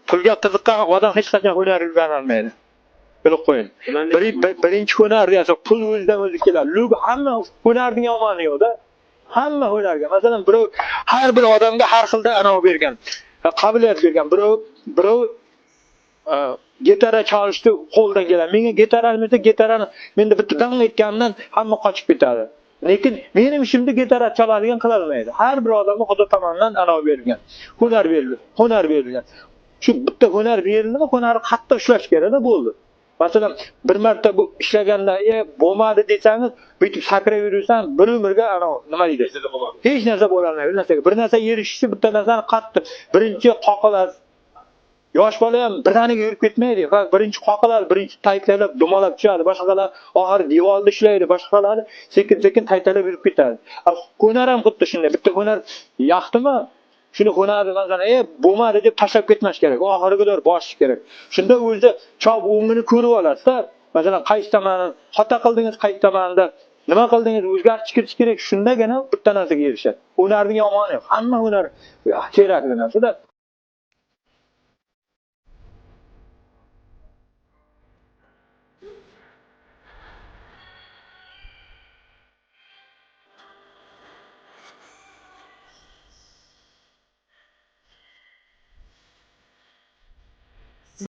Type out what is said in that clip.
pulga qiziqqan odam hech qachon hunar o'rganolmaydi. Bilib qo'ying. Birinchi hunar desa pul o'zidan o'zi keladi. Lug hamma hunarning yomoni yo'qda. Hamma hunarga. Masalan, birov har bir odamga har xilda anov bergan. Qobiliyat bergan. Birov gitara chalishni qo'ldan keladi. Menga gitarani menda bitta dang etgandan hamma qochib ketadi. Lekin mening ishimda gitara chaladigan qila olmaydi. Har bir odamga Xudo tomonidan anov berilgan. Hunar berilgan. Shu bitta hunar berildi, hunarni qattiq ishlash kerak-da bo'ldi. Masalan, bir marta bu ishlaganda, bo'lmadi desangiz, bitib sakrayversan, bir umrga nima deydi? Hech narsa bo'la olmaydi. Bir narsa erishishni bitta narsani qattiq birinchi qoqilasiz. Yosh bola ham birdaniga yurib ketmaydi. Faqat birinchi qoqiladi, birinchi taytlalab, dumalab tushadi. Boshqalar oxiri devorda ishlaydi, boshqalar sekin-sekin taytalab yurib ketadi. Hunar ham xuddi shunday. Bitta hunar yaxdimi? Shuni hunarni masalan, bo'lmadi deb tashlab ketmas kerak. Oxiriga qadar bosish kerak. Shunda o'zi chop o'ngini ko'rib olasiz-da. Masalan, qaysi tomondan xato qildingiz, qaysi tomonda nima qildingiz, o'zgartirish kerak. Shundagina bitta narsaga erishadi. Hunarning yomoni yo'q. Hamma hunar kerakli narsa-da.